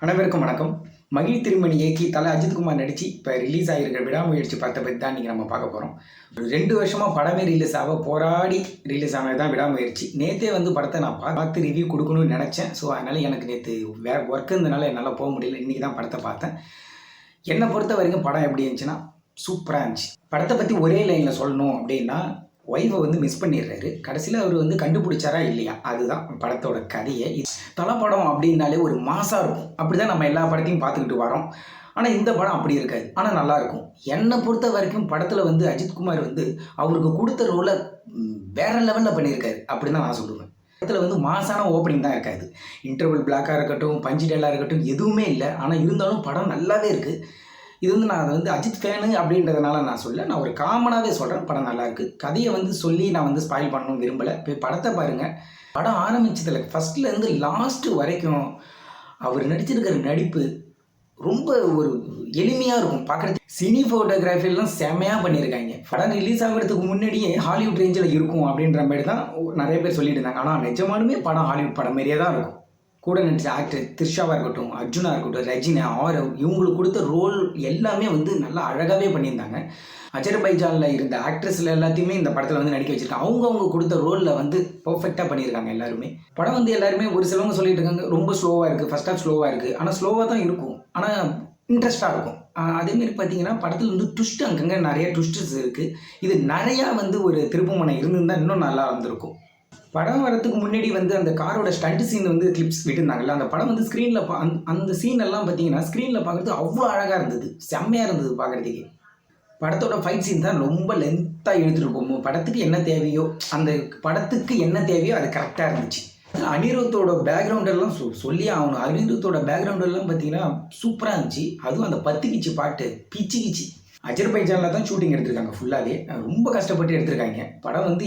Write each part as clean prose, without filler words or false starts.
அனைவருக்கும் வணக்கம். மகிழ் திருமணி இயக்கி தல அஜித்குமார் நடித்து இப்போ ரிலீஸ் ஆகிருக்கிற விடாமுயற்சி படத்தை பற்றி தான் இன்றைக்கி நம்ம பார்க்க போகிறோம். ஒரு 2 வருஷமாக படமே ரிலீஸ் ஆக போராடி ரிலீஸ் ஆனது தான் விடாமுயற்சி. நேற்றே வந்து படத்தை நான் பார்த்து ரிவ்யூ கொடுக்கணும்னு நினச்சேன். ஸோ அதனால் எனக்கு நேற்று ஒர்க் இருந்தனால என்னால் போக முடியல. இன்றைக்கி தான் படத்தை பார்த்தேன். என்னை பொறுத்த வரைக்கும் படம் எப்படி இருந்துச்சுன்னா சூப்பராக இருந்துச்சு. படத்தை பற்றி ஒரே லைனில் சொல்லணும் அப்படின்னா, ஒய்ஃபை வந்து மிஸ் பண்ணிடுறாரு. கடைசியில் அவர் வந்து கண்டுபிடிச்சாரா இல்லையா, அதுதான் படத்தோட கதையை. தலை படம் அப்படின்னாலே ஒரு மாசாக இருக்கும். அப்படி தான் நம்ம எல்லா படத்தையும் பார்த்துக்கிட்டு வரோம். ஆனால் இந்த படம் அப்படி இருக்காது. ஆனால் நல்லாயிருக்கும். என்னை பொறுத்த வரைக்கும் படத்தில் வந்து அஜித்குமார் வந்து அவருக்கு கொடுத்த ரோலை வேறு லெவலில் பண்ணியிருக்காரு அப்படின்னு தான் நான் சொல்லுவேன். படத்தில் வந்து மாசான ஓப்பனிங் தான் இருக்காது. இன்டர்வல் பிளாக்காக இருக்கட்டும், பஞ்சு டேலாக இருக்கட்டும், எதுவுமே இல்லை. ஆனால் இருந்தாலும் படம் நல்லாவே இருக்குது. இது வந்து நான் வந்து அஜித் ஃபேனு அப்படின்றதுனால நான் சொல்ல, நான் ஒரு காமனாகவே சொல்கிறேன். படம் நல்லாயிருக்கு. கதையை வந்து சொல்லி நான் வந்து ஸ்பாயில் பண்ணணும் விரும்பலை. போய் படத்தை பாருங்கள். படம் ஆரம்பித்ததில் ஃபஸ்ட்லேருந்து லாஸ்ட்டு வரைக்கும் அவர் நடிச்சிருக்கிற நடிப்பு ரொம்ப ஒரு எளிமையாக இருக்கும் பார்க்குறது. சினி ஃபோட்டோகிராஃபிலாம் செம்மையாக பண்ணியிருக்காங்க. படம் ரிலீஸ் ஆகிறதுக்கு முன்னாடியே ஹாலிவுட் ரேஞ்சில் இருக்கும் அப்படின்ற மாதிரி தான் நிறைய பேர் சொல்லிட்டு இருந்தாங்க. ஆனால் நிஜமானுமே படம் ஹாலிவுட் படம் மாரியே தான் இருக்கும். கூட நடிச்ச ஆக்டர் த்ரிஷாவாக இருக்கட்டும், அர்ஜுனாக இருக்கட்டும், ரஜினா, ஆரவ், இவங்களுக்கு கொடுத்த ரோல் எல்லாமே வந்து நல்லா அழகாகவே பண்ணியிருந்தாங்க. அஜர்பைஜானில் இருந்த ஆக்ட்ரஸில் எல்லாத்தையுமே இந்த படத்தில் வந்து நடிக்க வச்சுருக்காங்க. அவங்க கொடுத்த ரோலில் வந்து பர்ஃபெக்டாக பண்ணியிருக்காங்க எல்லாருமே. படம் வந்து எல்லாருமே ஒரு சிலவங்க சொல்லிட்டு இருக்காங்க ரொம்ப ஸ்லோவாக இருக்குது, ஃபர்ஸ்ட் ஹாஃப் ஸ்லோவாக இருக்குது. ஆனால் ஸ்லோவாக தான் இருக்கும், ஆனால் இன்ட்ரெஸ்ட்டாக இருக்கும். அதேமாரி பார்த்தீங்கன்னா படத்தில் வந்து ட்விஸ்ட் அங்கங்கே நிறைய ட்விஸ்டஸ் இருக்குது. இது நிறையா வந்து ஒரு திருப்புமுனை இருந்திருந்தால் இன்னும் நல்லா இருந்திருக்கும். படம் வரத்துக்கு முன்னாடி வந்து அந்த காரோட ஸ்டண்ட் சீன் வந்து கிளிப்ஸ் விட்டுருந்தாங்கல்ல, அந்த படம் வந்து ஸ்க்ரீனில் அந்த சீன் எல்லாம் பார்த்தீங்கன்னா ஸ்க்ரீனில் பார்க்குறது அவ்வளோ அழகாக இருந்தது, செம்மையாக இருந்தது பார்க்குறதுக்கு. படத்தோட ஃபைட் சீன் தான் ரொம்ப லென்த்தாக எடுத்துகிட்டு போகும். படத்துக்கு என்ன தேவையோ அந்த படத்துக்கு என்ன தேவையோ அது கரெக்டாக இருந்துச்சு. அனிருத்தோட பேக்ரவுண்டெல்லாம் சொல்லி ஆகணும். அனிருத்தோட பேக்ரவுண்டெல்லாம் பார்த்தீங்கன்னா சூப்பராக இருந்துச்சு. அதுவும் அந்த பத்துக்கிச்சு பாட்டு பிச்சுக்கிச்சு. அஜர்பைஜானில் தான் ஷூட்டிங் எடுத்திருக்காங்க ஃபுல்லாகவே. ரொம்ப கஷ்டப்பட்டு எடுத்திருக்காங்க. படம் வந்து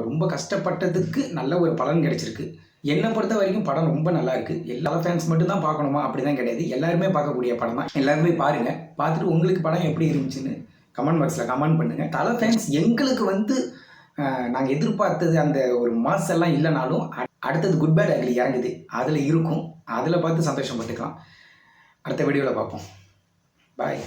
ரொம்ப கஷ்டப்பட்டதுக்கு நல்ல ஒரு பலன் கிடைச்சிருக்கு. என்னை பொறுத்த வரைக்கும் படம் ரொம்ப நல்லா இருக்குது. எல்லா ஃபேன்ஸ் மட்டும் தான் பார்க்கணுமா அப்படி தான் கிடையாது. எல்லாருமே பார்க்கக்கூடிய படம் தான். எல்லாருமே பாருங்கள். பார்த்துட்டு உங்களுக்கு படம் எப்படி இருந்துச்சுன்னு கமெண்ட் பாக்ஸில் கமெண்ட் பண்ணுங்கள். தலை ஃபேன்ஸ் எங்களுக்கு வந்து நாங்கள் எதிர்பார்த்தது அந்த ஒரு மாஸ் எல்லாம் இல்லைனாலும் அடுத்தது குட் பேட் அக்லி இறங்குது, அதில் இருக்கும். அதில் பார்த்து சந்தோஷப்பட்டுக்கலாம். அடுத்த வீடியோவில் பார்ப்போம். பாய்.